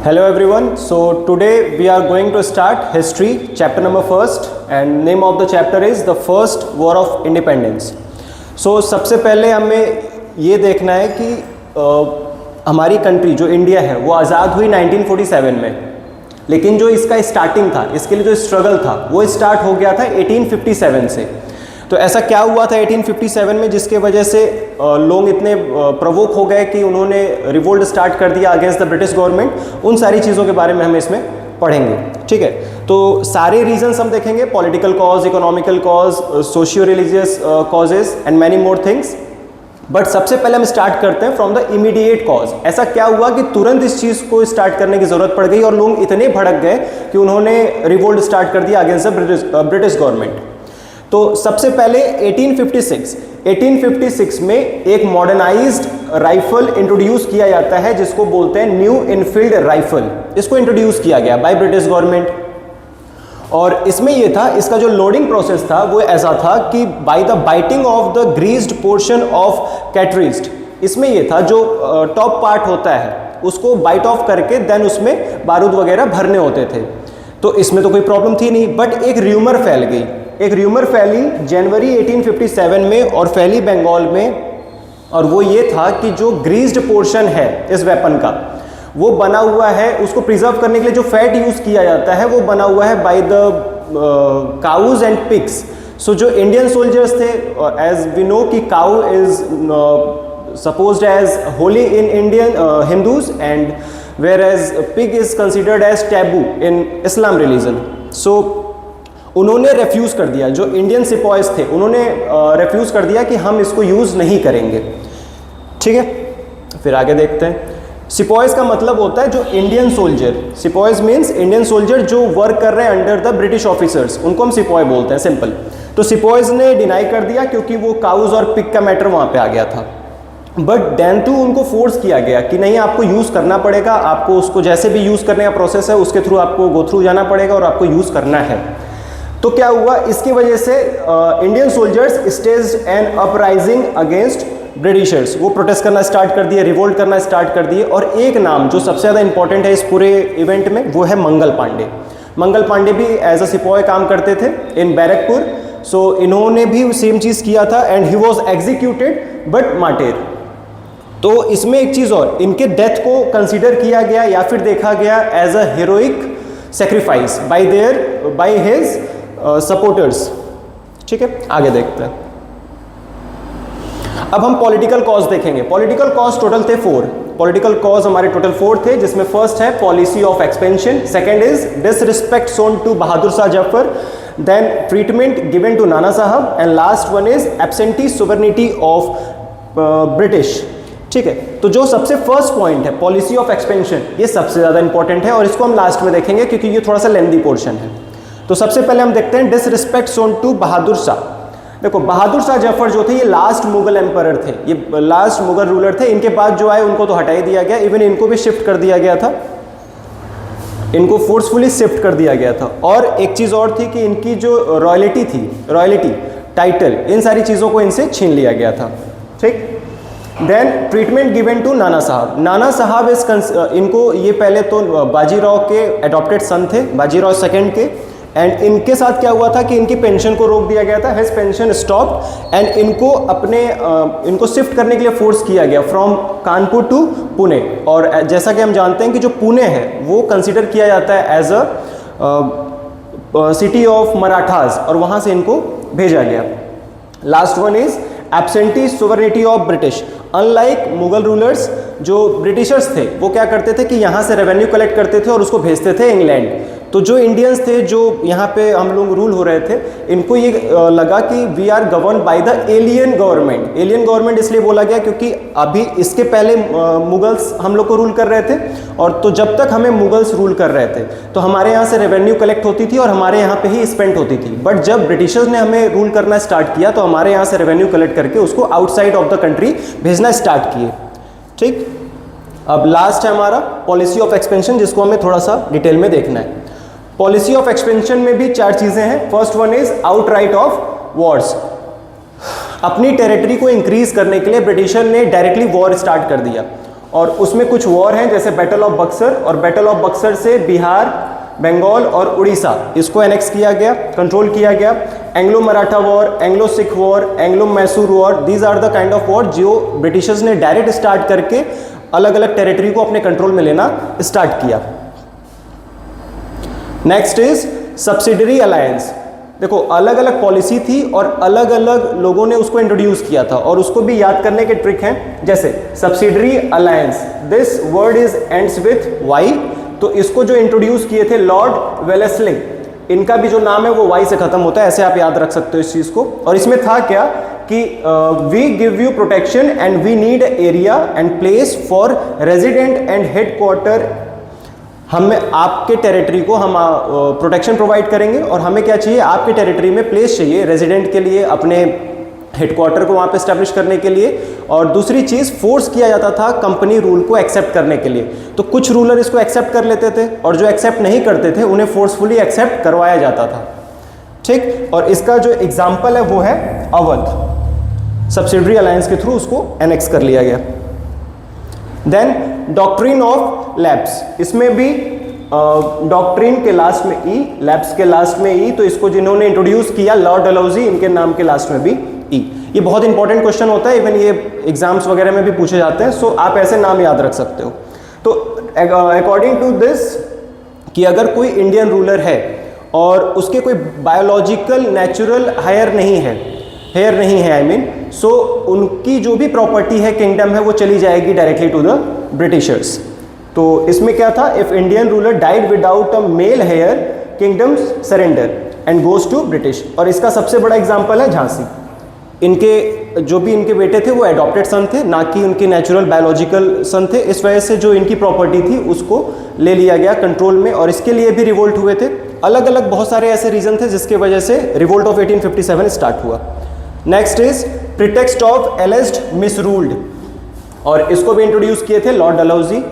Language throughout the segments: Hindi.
Hello everyone. So today we are going to start history chapter number first and name of the chapter is the first war of independence. So सबसे पहले हमें ये देखना है कि हमारी कंट्री जो इंडिया है वो आज़ाद हुई 1947 में, लेकिन जो इसका स्टार्टिंग था, इसके लिए जो स्ट्रगल था वो स्टार्ट हो गया था 1857 से। तो ऐसा क्या हुआ था 1857 में जिसके वजह से लोग इतने प्रवोक हो गए कि उन्होंने रिवोल्ट स्टार्ट कर दिया अगेंस्ट द ब्रिटिश गवर्नमेंट। उन सारी चीज़ों के बारे में हम इसमें पढ़ेंगे, ठीक है। तो सारे रीजंस हम देखेंगे, political cause, economical cause, socio religious causes and many more things. But सबसे पहले हम स्टार्ट करते हैं फ्रॉम द इमीडिएट कॉज। ऐसा क्या हुआ कि तुरंत इस चीज़ को स्टार्ट करने की ज़रूरत पड़ गई और लोग इतने भड़क गए कि उन्होंने रिवोल्ट स्टार्ट कर दिया अगेंस्ट द ब्रिटिश गवर्नमेंट। तो सबसे पहले 1856 में एक मॉडर्नाइज्ड राइफल इंट्रोड्यूस किया जाता है जिसको बोलते हैं न्यू इनफील्ड राइफल। इसको इंट्रोड्यूस किया गया बाय ब्रिटिश गवर्नमेंट और इसमें ये था, इसका जो लोडिंग प्रोसेस था वो ऐसा था कि by the biting of the greased portion of cartridge. इसमें ये था जो टॉप पार्ट होता है उसको बाइट ऑफ करके देन उसमें बारूद वगैरह भरने होते थे। तो इसमें तो कोई प्रॉब्लम थी नहीं, बट एक र्यूमर फैल गई। एक र्यूमर फैली जनवरी 1857 में और फैली बंगाल में, और वो ये था कि जो ग्रीस्ड पोर्शन है इस वेपन का वो बना हुआ है, उसको प्रिजर्व करने के लिए जो फैट यूज़ किया जाता है वो बना हुआ है by the cows and pigs. So जो इंडियन सोल्जर्स थे, एज वी नो कि cow is supposed as holy in Indian Hindus and whereas pig is considered as taboo in Islam religion. So उन्होंने रेफ्यूज़ कर दिया, जो इंडियन सिपॉयज थे उन्होंने रेफ्यूज़ कर दिया कि हम इसको यूज़ नहीं करेंगे, ठीक है। फिर आगे देखते हैं। सिपॉयज का मतलब होता है जो Indian soldier, sepoys means Indian soldier जो वर्क कर रहे हैं अंडर द ब्रिटिश ऑफिसर्स, उनको हम सिपॉय बोलते हैं, सिंपल। तो सिपॉयज ने डिनाई कर दिया क्योंकि वो काउज और पिग का मैटर वहाँ पे आ गया था। बट देन टू उनको फोर्स किया गया कि नहीं, आपको यूज़ करना पड़ेगा, आपको उसको जैसे भी यूज़ करने का प्रोसेस है उसके थ्रू आपको गो थ्रू जाना पड़ेगा और आपको यूज़ करना है। तो क्या हुआ, इसकी वजह से Indian soldiers staged an uprising against Britishers. वो प्रोटेस्ट करना स्टार्ट कर दिए, रिवोल्ट करना स्टार्ट कर दिए। और एक नाम जो सबसे ज़्यादा इंपॉर्टेंट है इस पूरे इवेंट में वो है मंगल पांडे। मंगल पांडे भी एज अ सिपॉय काम करते थे इन बैरकपुर। सो इन्होंने भी सेम चीज़ किया था and he was executed but martyr. तो इसमें एक चीज़ और, इनके डेथ को कंसिडर किया गया या फिर देखा गया as a heroic sacrifice by his supporters, ठीक है। आगे देखते हैं। अब हम पॉलिटिकल कॉज देखेंगे। पॉलिटिकल कॉज टोटल थे 4। पॉलिटिकल कॉज हमारे टोटल 4 थे, जिसमें फर्स्ट है policy of expansion, second is disrespect shown to Bahadur Shah Zafar, then treatment given to Nana Sahab and last one is absentee sovereignty of British, ठीक है। तो जो सबसे फर्स्ट पॉइंट है पॉलिसी ऑफ एक्सपेंशन, ये सबसे ज़्यादा इंपॉर्टेंट है और इसको हम लास्ट में देखेंगे क्योंकि ये थोड़ा सा लेंदी पोर्शन है। तो सबसे पहले हम देखते हैं disrespect shown to Bahadur Shah. देखो, बहादुर शाह जफर जो थे ये लास्ट मुगल एम्परर थे, ये लास्ट मुगल रूलर थे। इनके बाद जो आए उनको तो हटा ही दिया गया, इवन इनको भी शिफ्ट कर दिया गया था, इनको फोर्सफुली शिफ्ट कर दिया गया था। और एक चीज़ और थी कि इनकी जो रॉयल्टी थी, रॉयल्टी टाइटल, इन सारी चीज़ों को इनसे छीन लिया गया था, ठीक। Then treatment given to Nana साहब। नाना साहब इनको ये पहले तो बाजीराव के एडॉप्टेड सन थे, बाजीराव सेकंड के, एंड इनके साथ क्या हुआ था कि इनकी पेंशन को रोक दिया गया था, हिज पेंशन स्टॉप्ड एंड इनको इनको शिफ्ट करने के लिए फोर्स किया गया फ्रॉम कानपुर टू पुणे। और जैसा कि हम जानते हैं कि जो पुणे है वो कंसिडर किया जाता है as a city of Marathas और वहाँ से इनको भेजा गया। Last one is absentee sovereignty of British. Unlike Mughal rulers, जो ब्रिटिशर्स थे वो क्या करते थे कि यहाँ से रेवेन्यू कलेक्ट करते थे और उसको भेजते थे इंग्लैंड। तो जो इंडियंस थे जो यहाँ पे हम लोग रूल हो रहे थे, इनको ये लगा कि we are govern by the alien government. Alien government इसलिए बोला गया क्योंकि अभी इसके पहले मुगल्स हम लोग को रूल कर रहे थे, और तो जब तक हमें मुगल्स रूल कर रहे थे तो हमारे यहाँ से रेवेन्यू कलेक्ट होती थी और हमारे यहाँ पे ही स्पेंड होती थी। बट जब ब्रिटिशर्स ने हमें रूल करना स्टार्ट किया तो हमारे यहाँ से रेवेन्यू कलेक्ट करके उसको आउटसाइड ऑफ द कंट्री भेजना स्टार्ट किए, ठीक। अब लास्ट है हमारा पॉलिसी ऑफ एक्सपेंशन, जिसको हमें थोड़ा सा डिटेल में देखना है। पॉलिसी ऑफ एक्सपेंशन में भी 4 चीज़ें हैं। First one is outright of Wars. अपनी टेरिटरी को इंक्रीज करने के लिए ब्रिटिशर ने डायरेक्टली वॉर स्टार्ट कर दिया और उसमें कुछ वॉर हैं जैसे बैटल ऑफ बक्सर, और बैटल ऑफ बक्सर से बिहार, बंगाल और उड़ीसा इसको एनेक्स किया गया, कंट्रोल किया गया। Anglo Maratha war, Anglo Sikh war, Anglo Mysore war, these are the kind of war जो ब्रिटिशर्स ने डायरेक्ट स्टार्ट करके अलग अलग टेरिटरी को अपने कंट्रोल में लेना स्टार्ट किया। Next is subsidiary alliance. देखो अलग अलग पॉलिसी थी और अलग अलग लोगों ने उसको इंट्रोड्यूस किया था, और उसको भी याद करने के ट्रिक हैं। जैसे subsidiary alliance, this word is ends with Y, तो इसको जो इंट्रोड्यूस किए थे लॉर्ड वेलेस्ली, इनका भी जो नाम है वो वाई से खत्म होता है, ऐसे आप याद रख सकते हो इस चीज को। और इसमें था क्या कि we give you protection and we need area and place for resident and headquarter. हमें आपके टेरिटरी को हम प्रोटेक्शन प्रोवाइड करेंगे, और हमें क्या चाहिए, आपके टेरिटरी में प्लेस चाहिए रेजिडेंट के लिए, अपने हेडक्वार्टर को वहाँ पे एस्टैब्लिश करने के लिए। और दूसरी चीज़, फोर्स किया जाता था कंपनी रूल को एक्सेप्ट करने के लिए। तो कुछ रूलर इसको एक्सेप्ट कर लेते थे, और जो एक्सेप्ट नहीं करते थे उन्हें फोर्सफुली एक्सेप्ट करवाया जाता था। ठीक, और इसका जो एग्जाम्पल है वो है अवध, सब्सिडरी अलायंस के थ्रू उसको एनेक्स कर लिया गया। देन डॉक्ट्रिन ऑफ लैब्स, इसमें भी डॉक्ट्रिन के लास्ट में ई, लैब्स के लास्ट में ई, तो इसको जिन्होंने इंट्रोड्यूस किया लॉर्ड डलहौजी, इनके नाम के लास्ट में भी ई। ये बहुत इंपॉर्टेंट क्वेश्चन होता है, इवन ये एग्जाम्स वगैरह में भी पूछे जाते हैं, सो आप ऐसे नाम याद रख सकते हो। तो अकॉर्डिंग टू दिस कि अगर कोई इंडियन रूलर है और उसके कोई बायोलॉजिकल नेचुरल हेयर नहीं है आई मीन, सो उनकी जो भी प्रॉपर्टी है किंगडम है वो चली जाएगी डायरेक्टली टू द ब्रिटिशर्स। तो इसमें क्या था, if Indian ruler died without a male heir kingdoms surrender and goes to British. और इसका सबसे बड़ा एग्जांपल है झांसी। इनके जो भी इनके बेटे थे वो एडॉप्टेड सन थे, ना कि उनके नेचुरल बायोलॉजिकल सन थे। इस वजह से जो इनकी प्रॉपर्टी थी उसको ले लिया गया कंट्रोल में, और इसके लिए भी रिवोल्ट हुए थे। अलग अलग बहुत सारे ऐसे रीजन थे जिसके वजह से रिवोल्ट ऑफ 1857 स्टार्ट हुआ। Next is pretext of alleged misruled, और इसको भी इंट्रोड्यूस किए थे लॉर्ड डलहौजी।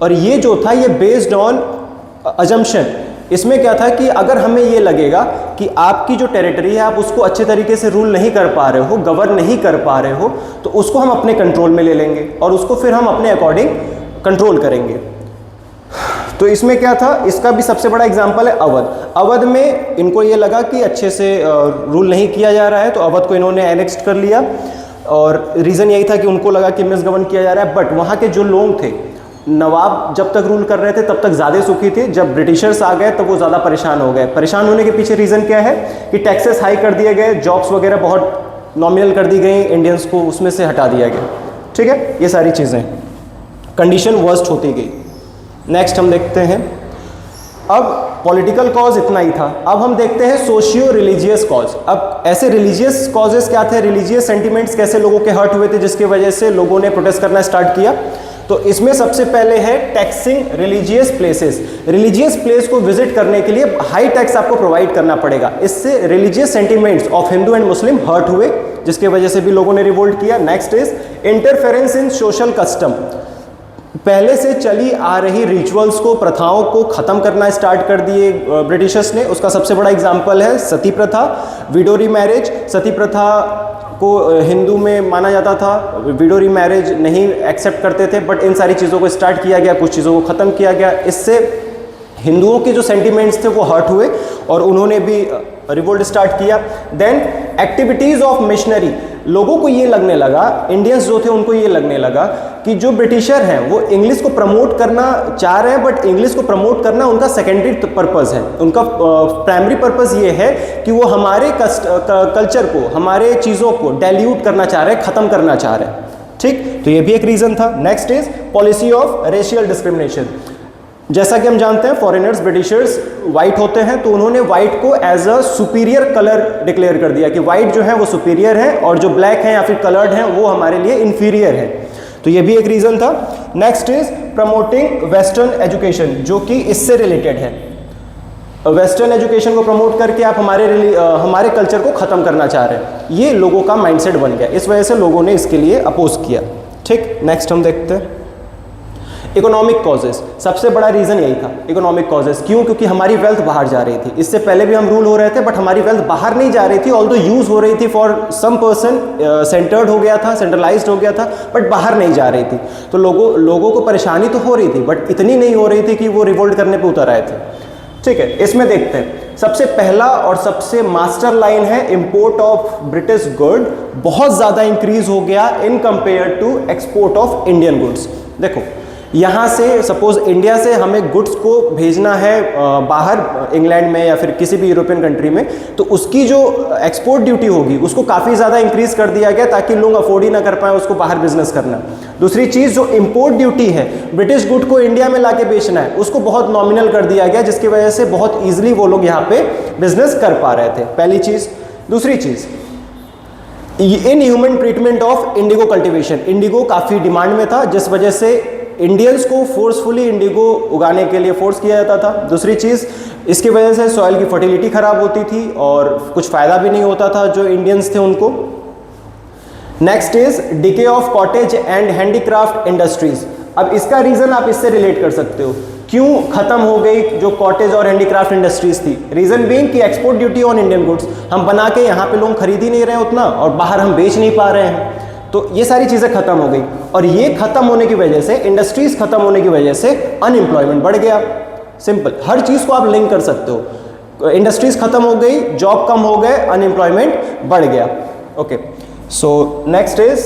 और ये जो था ये बेस्ड ऑन अजम्पशन। इसमें क्या था कि अगर हमें ये लगेगा कि आपकी जो टेरिटरी है आप उसको अच्छे तरीके से रूल नहीं कर पा रहे हो, गवर्न नहीं कर पा रहे हो, तो उसको हम अपने कंट्रोल में ले लेंगे और उसको फिर हम अपने अकॉर्डिंग कंट्रोल करेंगे। तो इसमें क्या था, इसका भी सबसे बड़ा एग्जांपल है अवध। अवध में इनको ये लगा कि अच्छे से रूल नहीं किया जा रहा है, तो अवध को इन्होंने एनेक्स्ट कर लिया, और रीज़न यही था कि उनको लगा कि मिसगवर्न किया जा रहा है। बट वहाँ के जो लोग थे, नवाब जब तक रूल कर रहे थे तब तक ज़्यादा सुखी थे, जब ब्रिटिशर्स आ गए तब वो ज़्यादा परेशान हो गए। परेशान होने के पीछे रीज़न क्या है कि टैक्सेस हाई कर दिए गए, जॉब्स वगैरह बहुत नॉमिनल कर दी गई, इंडियंस को उसमें से हटा दिया गया। ठीक है, ये सारी चीज़ें, कंडीशन वर्स्ट होती गई। नेक्स्ट हम देखते हैं, अब पॉलिटिकल कॉज इतना ही था, अब हम देखते हैं सोशियो रिलीजियस कॉज। अब ऐसे रिलीजियस कॉजेस क्या थे, रिलीजियस सेंटिमेंट्स कैसे लोगों के हर्ट हुए थे जिसकी वजह से लोगों ने प्रोटेस्ट करना स्टार्ट किया। तो इसमें सबसे पहले है taxing religious places. Religious place को विजिट करने के लिए हाई टैक्स आपको प्रोवाइड करना पड़ेगा। इससे religious sentiments of Hindu and Muslim hurt हुए, जिसके वजह से भी लोगों ने रिवोल्ट किया। Next is interference in social custom. पहले से चली आ रही रिचुअल्स को, प्रथाओं को ख़त्म करना स्टार्ट कर दिए ब्रिटिशर्स ने। उसका सबसे बड़ा एग्जाम्पल है सती प्रथा, विडोरी मैरिज। सती प्रथा को हिंदू में माना जाता था, विडोरी मैरिज नहीं एक्सेप्ट करते थे, बट इन सारी चीज़ों को स्टार्ट किया गया, कुछ चीज़ों को ख़त्म किया गया। इससे हिंदुओं के जो सेंटिमेंट्स थे वो हर्ट हुए और उन्होंने भी रिवोल्ट स्टार्ट किया। देन एक्टिविटीज़ ऑफ मिशनरी, लोगों को ये लगने लगा, इंडियंस जो थे उनको ये लगने लगा कि जो ब्रिटिशर हैं वो इंग्लिश को प्रमोट करना चाह रहे हैं, बट इंग्लिश को प्रमोट करना उनका सेकेंडरी पर्पस है। उनका प्राइमरी पर्पस ये है कि वो हमारे कल्चर को, हमारे चीज़ों को डाइल्यूट करना चाह रहे हैं, ख़त्म करना चाह रहे हैं। ठीक, तो ये भी एक रीज़न था। Next is policy of racial discrimination. जैसा कि हम जानते हैं फॉरेनर्स, ब्रिटिशर्स वाइट होते हैं, तो उन्होंने वाइट को as a superior colour declare कर दिया कि वाइट जो है वो सुपीरियर है और जो ब्लैक हैं या फिर कलर्ड हैं वो हमारे लिए इन्फीरियर है। तो ये भी एक रीज़न था। Next is promoting western education, जो कि इससे रिलेटेड है। वेस्टर्न एजुकेशन को प्रमोट करके आप हमारे कल्चर को ख़त्म करना चाह रहे हैं, ये लोगों का माइंडसेट बन गया। इस वजह से लोगों ने इसके लिए अपोज किया। ठीक, नेक्स्ट हम देखते हैं इकोनॉमिक कॉजेस, सबसे बड़ा रीज़न यही था, इकोनॉमिक कॉजेस। क्यों? क्योंकि हमारी वेल्थ बाहर जा रही थी। इससे पहले भी हम रूल हो रहे थे, बट हमारी वेल्थ बाहर नहीं जा रही थी, ऑल्दो यूज़ हो रही थी फॉर सम पर्सन, सेंटर्ड हो गया था, सेंट्रलाइज्ड हो गया था, बट बाहर नहीं जा रही थी। तो लोगों को परेशानी तो हो रही थी, बट इतनी नहीं हो रही थी कि वो रिवोल्ट करने पर उतर आए थे। ठीक है, इसमें देखते हैं। सबसे पहला और सबसे मास्टर लाइन है इंपोर्ट ऑफ ब्रिटिश गुड बहुत ज़्यादा इंक्रीज हो गया in compare to export of Indian goods. देखो, यहाँ से सपोज इंडिया से हमें गुड्स को भेजना है बाहर, इंग्लैंड में या फिर किसी भी यूरोपियन कंट्री में, तो उसकी जो एक्सपोर्ट ड्यूटी होगी उसको काफ़ी ज़्यादा इंक्रीज कर दिया गया ताकि लोग अफोर्ड ही ना कर पाए उसको बाहर बिजनेस करना। दूसरी चीज़, जो इंपोर्ट ड्यूटी है ब्रिटिश गुड को इंडिया में लाके बेचना है, उसको बहुत नॉमिनल कर दिया गया, जिसकी वजह से बहुत ईजिली वो लोग यहाँ पे बिजनेस कर पा रहे थे, पहली चीज़। दूसरी चीज़, inhuman treatment of indigo cultivation, indigo काफ़ी डिमांड में था, जिस वजह से इंडियंस को फोर्सफुली इंडिगो उगाने के लिए फोर्स किया जाता था। दूसरी चीज़, इसकी वजह से सॉइल की फर्टिलिटी ख़राब होती थी और कुछ फ़ायदा भी नहीं होता था जो इंडियंस थे उनको। Next is decay of cottage and handicraft industries. अब इसका रीज़न आप इससे रिलेट कर सकते हो, क्यों ख़त्म हो गई जो कॉटेज और हैंडीक्राफ्ट इंडस्ट्रीज थी। रीज़न बीइंग कि export duty on Indian goods, हम बना के यहाँ पे लोग खरीद ही नहीं रहे उतना और बाहर हम बेच नहीं पा रहे हैं, तो ये सारी चीज़ें ख़त्म हो गई। और ये ख़त्म होने की वजह से, इंडस्ट्रीज़ ख़त्म होने की वजह से अनएम्प्लॉयमेंट बढ़ गया। सिंपल, हर चीज़ को आप लिंक कर सकते हो। इंडस्ट्रीज़ ख़त्म हो गई, जॉब कम हो गए, अनएम्प्लॉयमेंट बढ़ गया। Okay, so next is